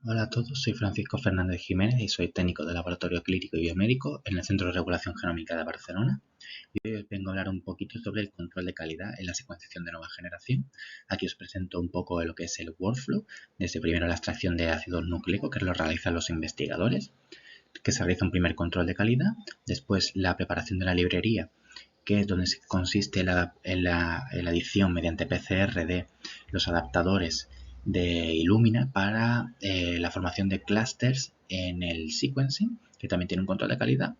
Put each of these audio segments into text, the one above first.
Hola a todos, soy Francisco Fernández Jiménez y soy técnico de Laboratorio Clínico y Biomédico en el Centro de Regulación Genómica de Barcelona. Y hoy os vengo a hablar un poquito sobre el control de calidad en la secuenciación de nueva generación. Aquí os presento un poco de lo que es el workflow, desde primero la extracción de ácido nucleico, que lo realizan los investigadores, que se realiza un primer control de calidad, después la preparación de la librería, que es donde consiste en la adición mediante PCR de los adaptadores de Illumina para la formación de clústeres en el sequencing, que también tiene un control de calidad,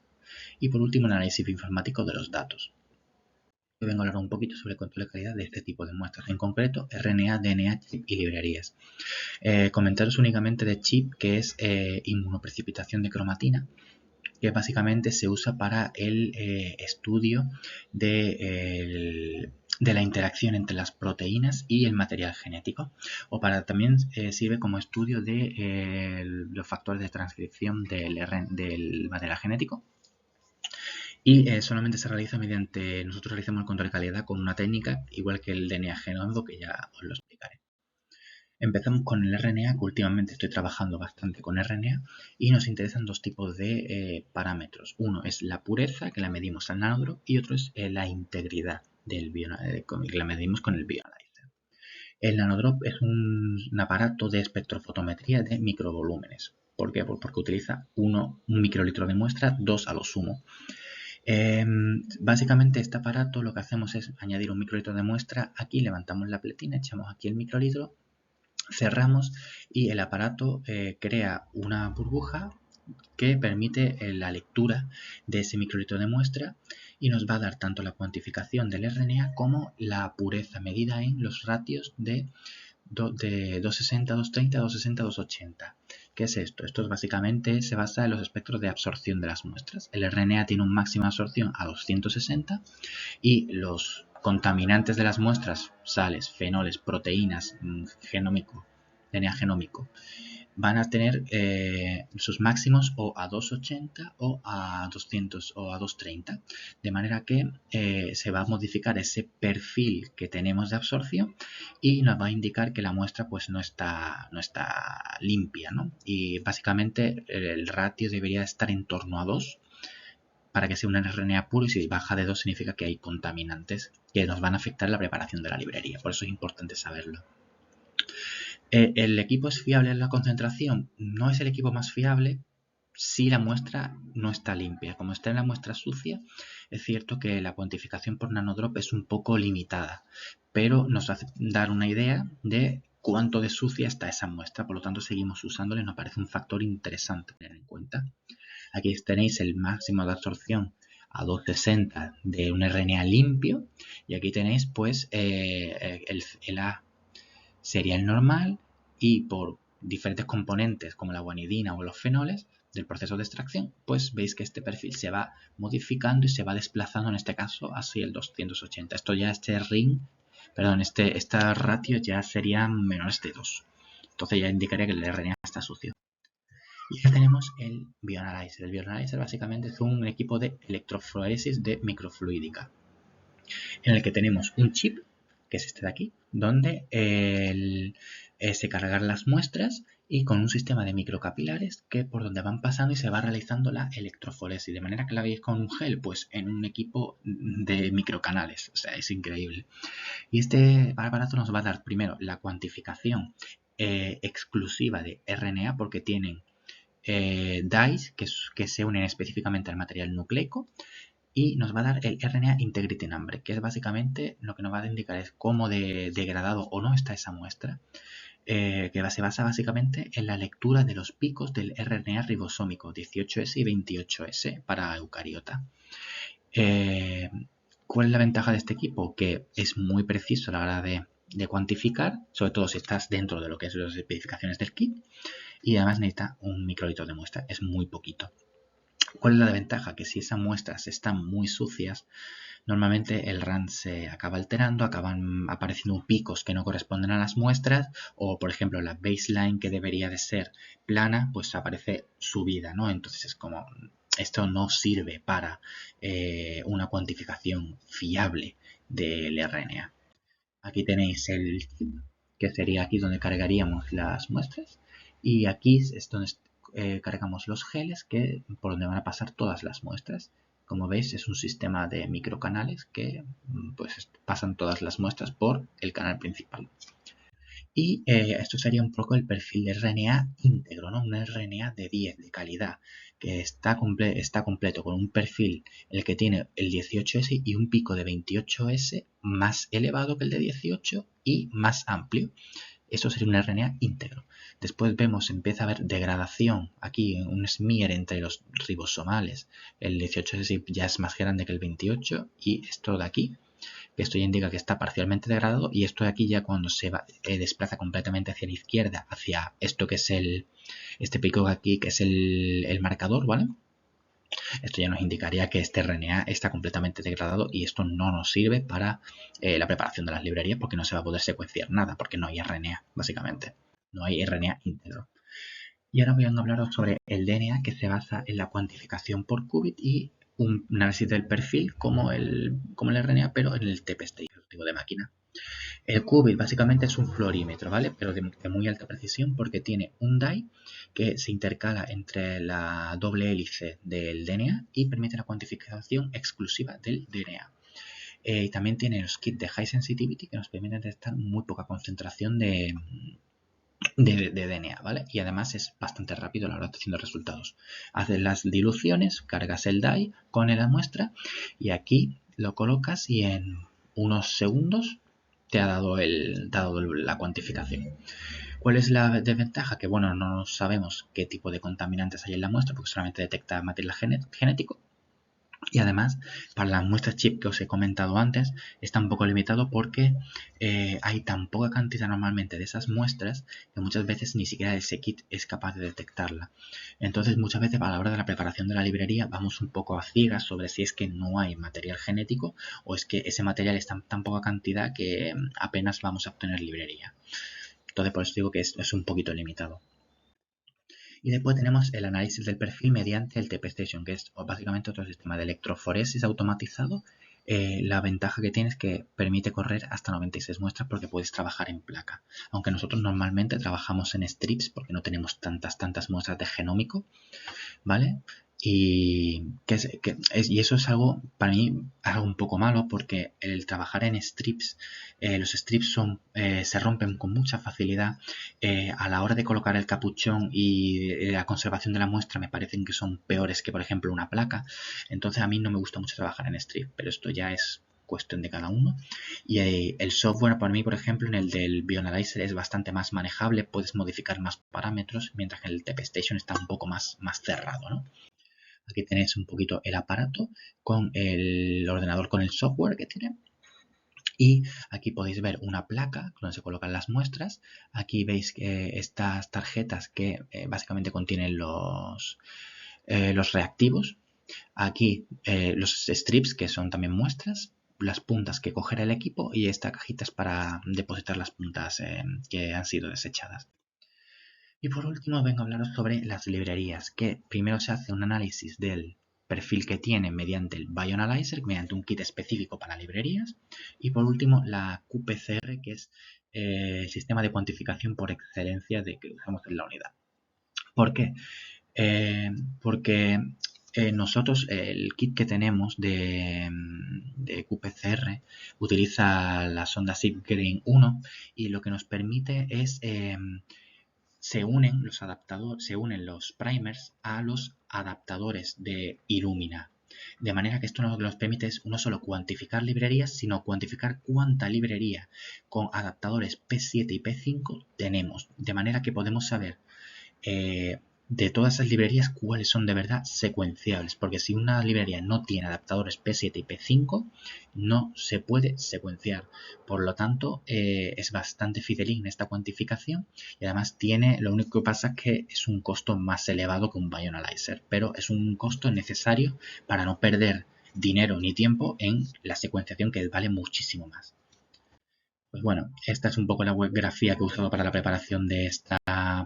y por último un análisis informático de los datos. Hoy vengo a hablar un poquito sobre el control de calidad de este tipo de muestras, en concreto RNA, DNA, chip y librerías. Comentaros únicamente de chip, que es inmunoprecipitación de cromatina, que básicamente se usa para el estudio de la interacción entre las proteínas y el material genético, o para también sirve como estudio de los factores de transcripción del material genético, y solamente se realiza nosotros realizamos el control de calidad con una técnica igual que el DNA genómico, que ya os lo explicaré. Empezamos con el RNA, que últimamente estoy trabajando bastante con RNA, y nos interesan dos tipos de parámetros. Uno es la pureza, que la medimos al nanodrop, y otro es la integridad que la medimos con el bioanalyzer. El nanodrop es un aparato de espectrofotometría de microvolúmenes. ¿Por qué? Porque utiliza un microlitro de muestra, 2 a lo sumo. Básicamente este aparato lo que hacemos es añadir un microlitro de muestra. Aquí levantamos la pletina, echamos aquí el microlitro, cerramos y el aparato crea una burbuja que permite la lectura de ese microlitro de muestra y nos va a dar tanto la cuantificación del RNA como la pureza medida en los ratios de 260, 230, 260, 280. ¿Qué es esto? Esto básicamente se basa en los espectros de absorción de las muestras. El RNA tiene un máximo de absorción a 260 y los contaminantes de las muestras, sales, fenoles, proteínas, genómico, DNA genómico, van a tener sus máximos o a 280 o a 200 o a 230, de manera que se va a modificar ese perfil que tenemos de absorción y nos va a indicar que la muestra pues no está limpia, ¿no? Y básicamente el ratio debería estar en torno a 2 para que sea un RNA puro, y si baja de 2 significa que hay contaminantes que nos van a afectar la preparación de la librería. Por eso es importante saberlo. ¿El equipo es fiable en la concentración? No es el equipo más fiable si la muestra no está limpia. Como está en la muestra sucia, es cierto que la cuantificación por nanodrop es un poco limitada, pero nos hace dar una idea de cuánto de sucia está esa muestra. Por lo tanto, seguimos usándole. Nos parece un factor interesante tener en cuenta. Aquí tenéis el máximo de absorción a 260 de un RNA limpio, y aquí tenéis pues el A sería el normal, y por diferentes componentes como la guanidina o los fenoles del proceso de extracción, pues veis que este perfil se va modificando y se va desplazando, en este caso hacia el 280. Esto ya, esta ratio ya serían menores de 2. Entonces ya indicaría que el RNA está sucio. Y ya tenemos el bioanalyzer. El bioanalyzer básicamente es un equipo de electroforesis de microfluídica, en el que tenemos un chip, que es este de aquí, donde se cargan las muestras, y con un sistema de microcapilares que por donde van pasando y se va realizando la electroforesis, de manera que la veis con un gel, pues en un equipo de microcanales. O sea, es increíble. Y este aparato nos va a dar primero la cuantificación exclusiva de RNA, porque tienen dyes que se unen específicamente al material nucleico, y nos va a dar el RNA Integrity Number, que es básicamente lo que nos va a indicar es cómo degradado o no está esa muestra, que se basa básicamente en la lectura de los picos del RNA ribosómico 18S y 28S para eucariota. ¿Cuál es la ventaja de este equipo? Que es muy preciso a la hora de cuantificar, sobre todo si estás dentro de lo que es las especificaciones del kit, y además necesita un microlitro de muestra, es muy poquito. ¿Cuál es la ventaja? Que si esas muestras están muy sucias, normalmente el RAN se acaba alterando, acaban apareciendo picos que no corresponden a las muestras, o por ejemplo la baseline, que debería de ser plana, pues aparece subida, ¿no? Entonces es como, esto no sirve para una cuantificación fiable del RNA. Aquí tenéis el chip, que sería aquí donde cargaríamos las muestras, Y aquí es donde cargamos los geles por donde van a pasar todas las muestras. Como veis, es un sistema de microcanales que pues pasan todas las muestras por el canal principal. Y esto sería un poco el perfil de RNA íntegro, ¿no? Un RNA de 10, de calidad, que está completo con un perfil el que tiene el 18S y un pico de 28S más elevado que el de 18 y más amplio. Eso sería un RNA íntegro. Después vemos, empieza a haber degradación, aquí un smear entre los ribosomales. El 18S ya es más grande que el 28 y esto de aquí, esto ya indica que está parcialmente degradado, y esto de aquí ya cuando se desplaza completamente hacia la izquierda, hacia esto que es este pico de aquí, que es el marcador, ¿vale? Esto ya nos indicaría que este RNA está completamente degradado y esto no nos sirve para la preparación de las librerías, porque no se va a poder secuenciar nada, porque no hay RNA, básicamente. No hay RNA íntegro. Y ahora voy a hablaros sobre el DNA, que se basa en la cuantificación por qubit y un análisis del perfil como el RNA, pero en el TP-Station, tipo de máquina. El qubit básicamente es un fluorímetro, ¿vale? Pero de muy alta precisión, porque tiene un die que se intercala entre la doble hélice del DNA y permite la cuantificación exclusiva del DNA. También tiene los kits de high sensitivity que nos permiten detectar muy poca concentración de DNA, ¿vale? Y además es bastante rápido a la hora de obtener resultados. Haces las diluciones, cargas el die con la muestra y aquí lo colocas y en unos segundos te ha dado la cuantificación. ¿Cuál es la desventaja? Que bueno, no sabemos qué tipo de contaminantes hay en la muestra porque solamente detecta material genético. Y además, para las muestras chip que os he comentado antes, está un poco limitado porque hay tan poca cantidad normalmente de esas muestras que muchas veces ni siquiera ese kit es capaz de detectarla. Entonces, muchas veces a la hora de la preparación de la librería vamos un poco a ciegas sobre si es que no hay material genético o es que ese material está en tan poca cantidad que apenas vamos a obtener librería. Entonces, por eso digo que es un poquito limitado. Y después tenemos el análisis del perfil mediante el TP-Station, que es básicamente otro sistema de electroforesis automatizado. La ventaja que tiene es que permite correr hasta 96 muestras porque puedes trabajar en placa. Aunque nosotros normalmente trabajamos en strips porque no tenemos tantas muestras de genómico, ¿vale? Y eso es algo, para mí, algo un poco malo porque el trabajar en strips, los strips se rompen con mucha facilidad. A la hora de colocar el capuchón y la conservación de la muestra me parecen que son peores que, por ejemplo, una placa. Entonces a mí no me gusta mucho trabajar en strips, pero esto ya es cuestión de cada uno. Y el software para mí, por ejemplo, en el del Bioanalyzer es bastante más manejable, puedes modificar más parámetros, mientras que en el TP-Station está un poco más cerrado, ¿no? Aquí tenéis un poquito el aparato con el ordenador, con el software que tiene. Y aquí podéis ver una placa donde se colocan las muestras. Aquí veis que estas tarjetas que básicamente contienen los reactivos. Aquí los strips, que son también muestras, las puntas que cogerá el equipo y esta cajita es para depositar las puntas que han sido desechadas. Y por último vengo a hablaros sobre las librerías, que primero se hace un análisis del perfil que tiene mediante el Bioanalyzer, mediante un kit específico para librerías. Y por último la QPCR, que es el sistema de cuantificación por excelencia que usamos en la unidad. ¿Por qué? Porque nosotros el kit que tenemos de QPCR utiliza la sonda SIGGRAIN 1 y lo que nos permite es se unen los primers a los adaptadores de Illumina. De manera que esto no nos permite no solo cuantificar librerías, sino cuantificar cuánta librería con adaptadores P7 y P5 tenemos. De manera que podemos saber de todas esas librerías cuáles son de verdad secuenciables, porque si una librería no tiene adaptadores P7 y P5 no se puede secuenciar. Por lo tanto es bastante fidedigna esta cuantificación y además lo único que pasa es que es un costo más elevado que un Bioanalyzer, pero es un costo necesario para no perder dinero ni tiempo en la secuenciación, que vale muchísimo más. Pues bueno, esta es un poco la webgrafía que he usado para la preparación de esta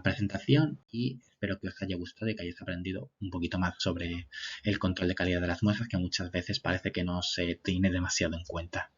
presentación y espero que os haya gustado y que hayáis aprendido un poquito más sobre el control de calidad de las muestras, que muchas veces parece que no se tiene demasiado en cuenta.